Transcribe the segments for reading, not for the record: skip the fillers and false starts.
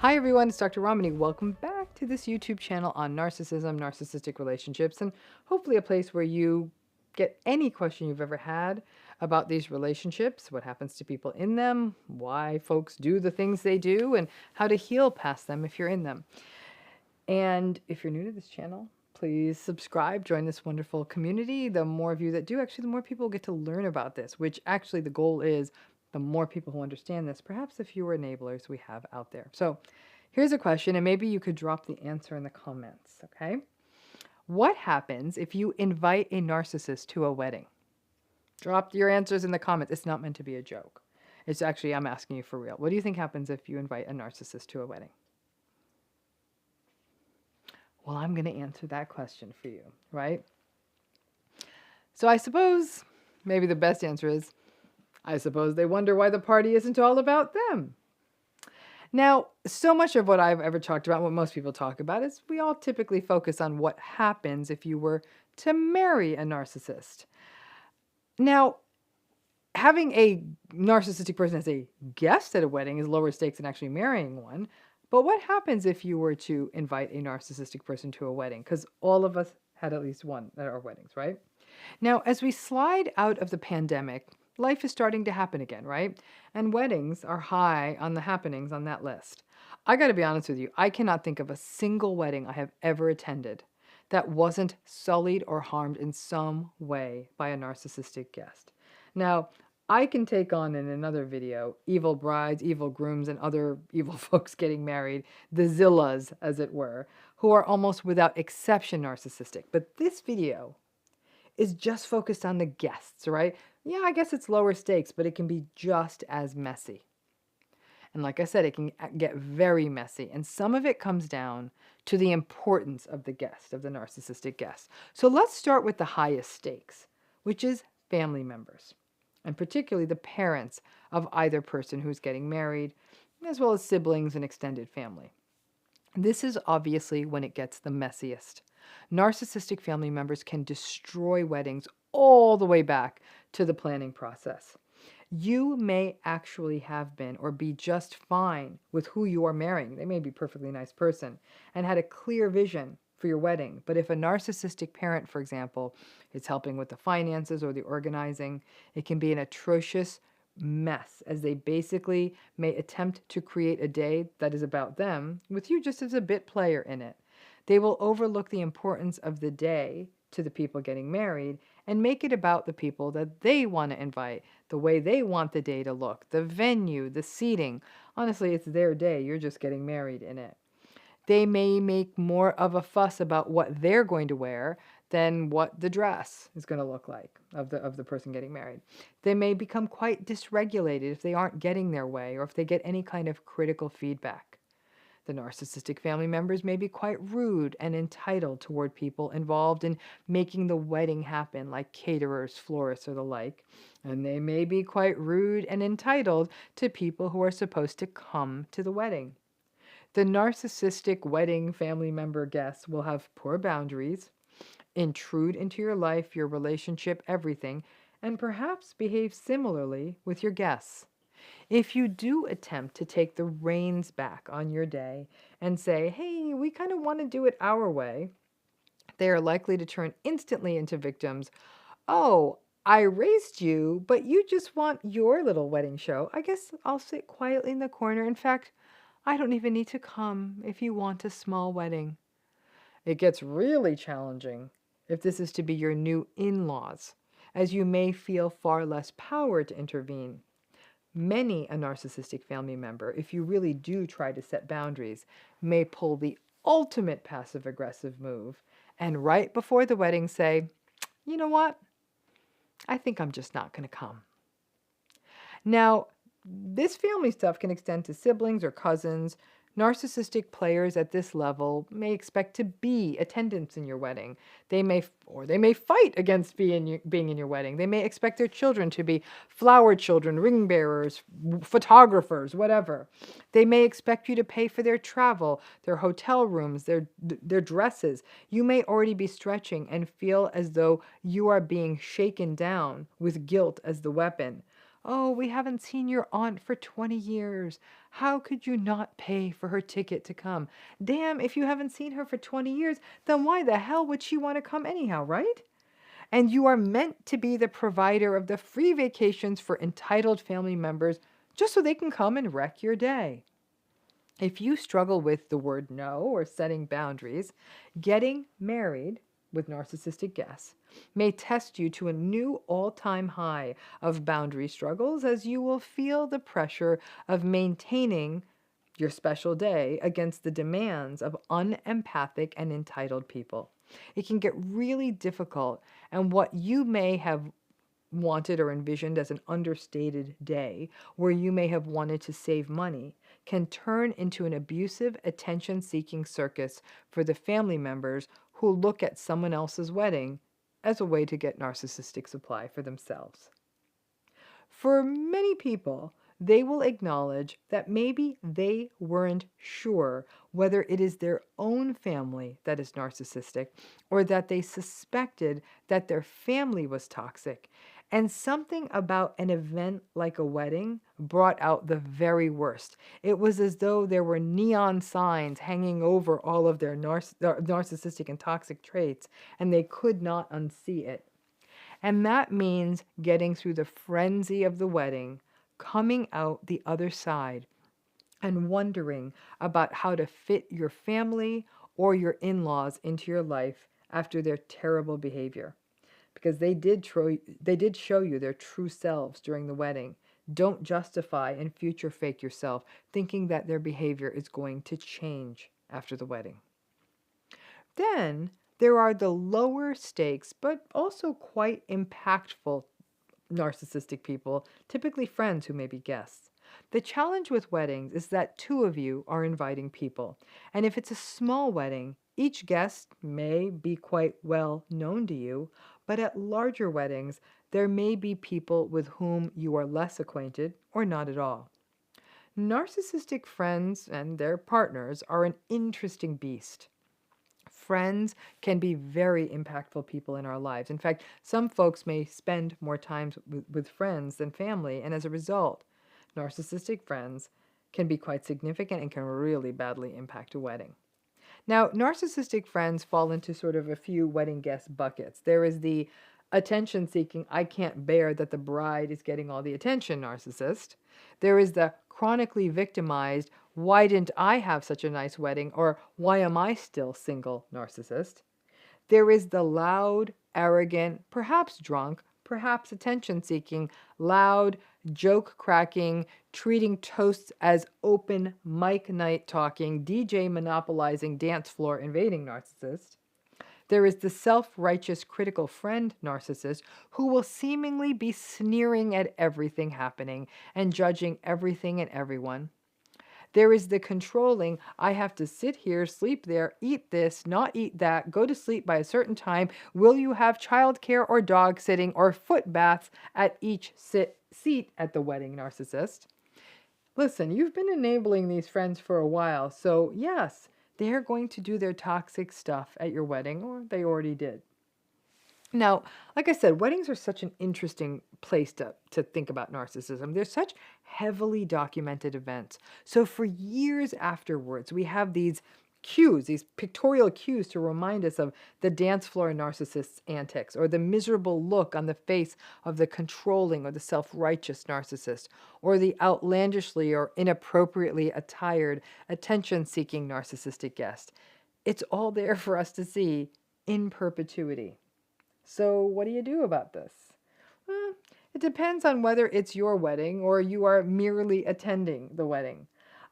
Hi everyone, it's Dr. Ramani. Welcome back to this YouTube channel on narcissism, narcissistic relationships, and hopefully a place where you get any question you've ever had about these relationships, what happens to people in them, why folks do the things they do, and how to heal past them if you're in them. And if you're new to this channel, please subscribe, join this wonderful community. The more of you that do, actually, the more people get to learn about this, which actually the goal is the more people who understand this, perhaps the fewer enablers we have out there. So here's a question, and maybe you could drop the answer in the comments, okay? What happens if you invite a narcissist to a wedding? Drop your answers in the comments. It's not meant to be a joke. It's actually, I'm asking you for real. What do you think happens if you invite a narcissist to a wedding? Well, I'm going to answer that question for you, right? So I suppose maybe the best answer is, I suppose they wonder why the party isn't all about them. Now, so much of what I've ever talked about, what most people talk about, is we all typically focus on what happens if you were to marry a narcissist. Now, having a narcissistic person as a guest at a wedding is lower stakes than actually marrying one. But what happens if you were to invite a narcissistic person to a wedding? Because all of us had at least one at our weddings, right? Now, as we slide out of the pandemic, life is starting to happen again, right? And weddings are high on the happenings on that list. I got to be honest with you, I cannot think of a single wedding I have ever attended that wasn't sullied or harmed in some way by a narcissistic guest. Now, I can take on in another video evil brides, evil grooms, and other evil folks getting married, the Zillas, as it were, who are almost without exception narcissistic. But this video is just focused on the guests, right? Yeah, I guess it's lower stakes, but it can be just as messy. And like I said, it can get very messy. And some of it comes down to the importance of the guest, of the narcissistic guest. So let's start with the highest stakes, which is family members, and particularly the parents of either person who's getting married, as well as siblings and extended family. This is obviously when it gets the messiest. Narcissistic family members can destroy weddings all the way back to the planning process. You may actually have been or be just fine with who you are marrying. They may be a perfectly nice person and had a clear vision for your wedding. But if a narcissistic parent, for example, is helping with the finances or the organizing, it can be an atrocious mess, as they basically may attempt to create a day that is about them with you just as a bit player in it. They will overlook the importance of the day to the people getting married and make it about the people that they want to invite, the way they want the day to look, the venue, the seating. Honestly, it's their day. You're just getting married in it. They may make more of a fuss about what they're going to wear than what the dress is going to look like of the person getting married. They may become quite dysregulated if they aren't getting their way or if they get any kind of critical feedback. The narcissistic family members may be quite rude and entitled toward people involved in making the wedding happen, like caterers, florists, or the like. And they may be quite rude and entitled to people who are supposed to come to the wedding. The narcissistic wedding family member guests will have poor boundaries, intrude into your life, your relationship, everything, and perhaps behave similarly with your guests. If you do attempt to take the reins back on your day and say, hey, we kind of want to do it our way, they are likely to turn instantly into victims. Oh, I raised you, but you just want your little wedding show. I guess I'll sit quietly in the corner. In fact, I don't even need to come if you want a small wedding. It gets really challenging if this is to be your new in-laws, as you may feel far less power to intervene. Many a narcissistic family member, if you really do try to set boundaries, may pull the ultimate passive-aggressive move and right before the wedding say, you know what? I think I'm just not going to come. Now, this family stuff can extend to siblings or cousins. Narcissistic players at this level may expect to be attendants in your wedding. They may fight against being in your wedding. They may expect their children to be flower children, ring bearers, photographers, whatever. They may expect you to pay for their travel, their hotel rooms, their dresses. You may already be stretching and feel as though you are being shaken down with guilt as the weapon. Oh, we haven't seen your aunt for 20 years. How could you not pay for her ticket to come? Damn, if you haven't seen her for 20 years, then why the hell would she want to come anyhow, right? And you are meant to be the provider of the free vacations for entitled family members just so they can come and wreck your day. If you struggle with the word no or setting boundaries, getting married with narcissistic guests may test you to a new all-time high of boundary struggles, as you will feel the pressure of maintaining your special day against the demands of unempathic and entitled people. It can get really difficult, and what you may have wanted or envisioned as an understated day, where you may have wanted to save money, can turn into an abusive, attention-seeking circus for the family members who look at someone else's wedding as a way to get narcissistic supply for themselves. For many people, they will acknowledge that maybe they weren't sure whether it is their own family that is narcissistic or that they suspected that their family was toxic. And something about an event like a wedding brought out the very worst. It was as though there were neon signs hanging over all of their narcissistic and toxic traits, and they could not unsee it. And that means getting through the frenzy of the wedding, coming out the other side, and wondering about how to fit your family or your in-laws into your life after their terrible behavior. Because they did show you their true selves during the wedding. Don't justify and future fake yourself thinking that their behavior is going to change after the wedding. Then there are the lower stakes, but also quite impactful narcissistic people, typically friends who may be guests. The challenge with weddings is that two of you are inviting people. And if it's a small wedding, each guest may be quite well known to you, but at larger weddings, there may be people with whom you are less acquainted or not at all. Narcissistic friends and their partners are an interesting beast. Friends can be very impactful people in our lives. In fact, some folks may spend more time with friends than family, and as a result, narcissistic friends can be quite significant and can really badly impact a wedding. Now, narcissistic friends fall into sort of a few wedding guest buckets. There is the attention-seeking, I can't bear that the bride is getting all the attention narcissist. There is the chronically victimized, why didn't I have such a nice wedding, or why am I still single narcissist. There is the loud, arrogant, perhaps drunk, perhaps attention-seeking, loud, joke-cracking, treating toasts as open mic night talking, DJ monopolizing, dance floor invading narcissist. There is the self-righteous critical friend narcissist who will seemingly be sneering at everything happening and judging everything and everyone. There is the controlling, I have to sit here, sleep there, eat this, not eat that, go to sleep by a certain time. Will you have childcare or dog sitting or foot baths at each seat at the wedding narcissist? Listen, you've been enabling these friends for a while, so yes, they're going to do their toxic stuff at your wedding, or they already did. Now, like I said, weddings are such an interesting place to think about narcissism. They're such heavily documented events. So for years afterwards, we have these cues, these pictorial cues to remind us of the dance floor narcissist's antics, or the miserable look on the face of the controlling or the self-righteous narcissist, or the outlandishly or inappropriately attired, attention-seeking narcissistic guest. It's all there for us to see in perpetuity. So what do you do about this? Well, it depends on whether it's your wedding or you are merely attending the wedding.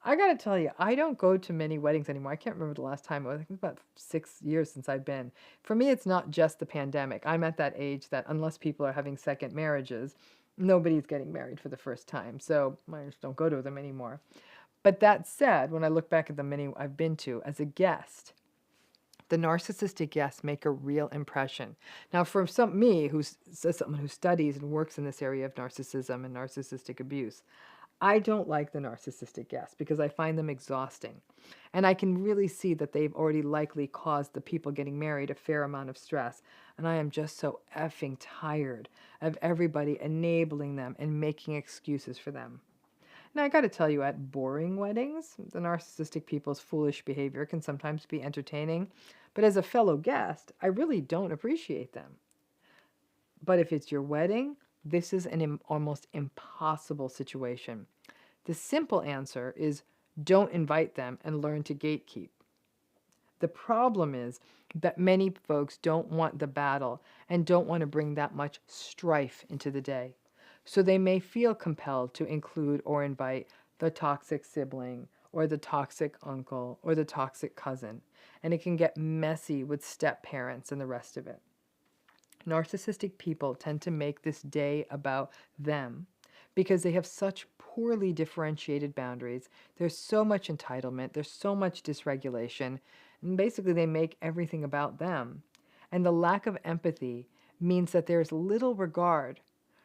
I gotta tell you, I don't go to many weddings anymore. I can't remember the last time. I think it's about 6 years since I've been. For me, it's not just the pandemic. I'm at that age that unless people are having second marriages, nobody's getting married for the first time. So I just don't go to them anymore. But that said, when I look back at the many I've been to as a guest, the narcissistic guests make a real impression. Now, for me, who's someone who studies and works in this area of narcissism and narcissistic abuse, I don't like the narcissistic guests because I find them exhausting. And I can really see that they've already likely caused the people getting married a fair amount of stress. And I am just so effing tired of everybody enabling them and making excuses for them. Now, I got to tell you, at boring weddings, the narcissistic people's foolish behavior can sometimes be entertaining. But as a fellow guest, I really don't appreciate them. But if it's your wedding, this is an almost impossible situation. The simple answer is don't invite them and learn to gatekeep. The problem is that many folks don't want the battle and don't want to bring that much strife into the day. So they may feel compelled to include or invite the toxic sibling or the toxic uncle or the toxic cousin, and it can get messy with step parents and the rest of it. Narcissistic people tend to make this day about them because they have such poorly differentiated boundaries. There's so much entitlement, there's so much dysregulation, and basically they make everything about them. And the lack of empathy means that there's little regard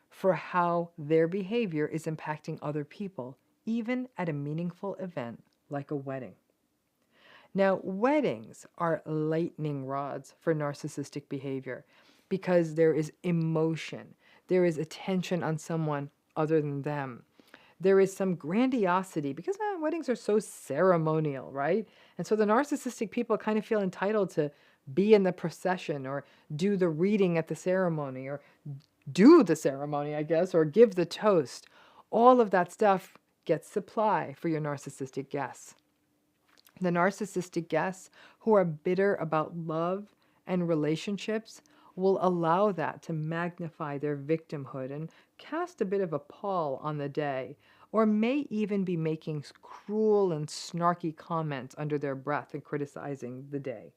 for how their behavior is impacting other people, even at a meaningful event like a wedding. Now, weddings are lightning rods for narcissistic behavior because there is emotion, there is attention on someone other than them. There is some grandiosity because weddings are so ceremonial, right? And so the narcissistic people kind of feel entitled to be in the procession or do the reading at the ceremony or do the ceremony, I guess, or give the toast. All of that stuff gets supply for your narcissistic guests. The narcissistic guests who are bitter about love and relationships will allow that to magnify their victimhood and cast a bit of a pall on the day, or may even be making cruel and snarky comments under their breath and criticizing the day.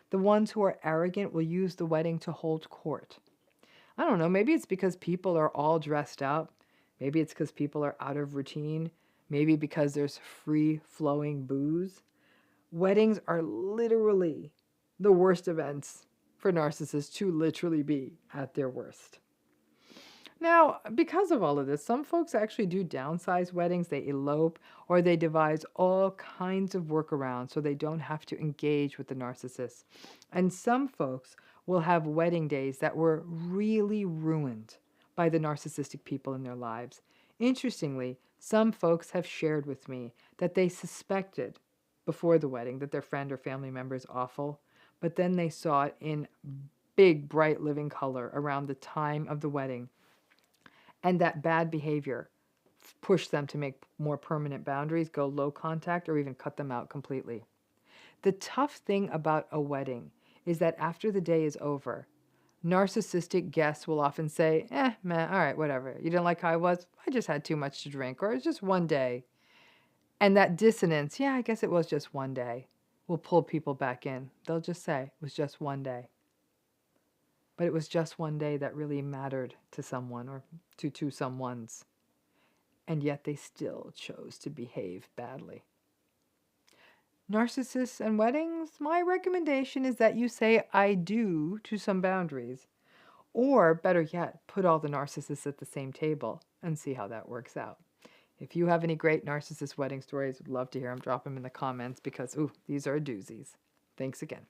The ones who are arrogant will use the wedding to hold court. I don't know, maybe it's because people are all dressed up. Maybe it's because people are out of routine. Maybe because there's free-flowing booze. Weddings are literally the worst events for narcissists to literally be at their worst. Now, because of all of this, some folks actually do downsize weddings. They elope or they devise all kinds of workarounds so they don't have to engage with the narcissist. And some folks will have wedding days that were really ruined by the narcissistic people in their lives. Interestingly, some folks have shared with me that they suspected before the wedding that their friend or family member is awful, but then they saw it in big, bright, living color around the time of the wedding. And that bad behavior pushed them to make more permanent boundaries, go low contact, or even cut them out completely. The tough thing about a wedding is that after the day is over, narcissistic guests will often say, man, all right, whatever. You didn't like how I was? I just had too much to drink, or it's just one day. And that dissonance, I guess it was just one day, will pull people back in. They'll just say, it was just one day. But it was just one day that really mattered to someone or to someones. And yet they still chose to behave badly. Narcissists and weddings, my recommendation is that you say I do to some boundaries. Or better yet, put all the narcissists at the same table and see how that works out. If you have any great narcissist wedding stories, I'd love to hear them. Drop them in the comments because, these are doozies. Thanks again.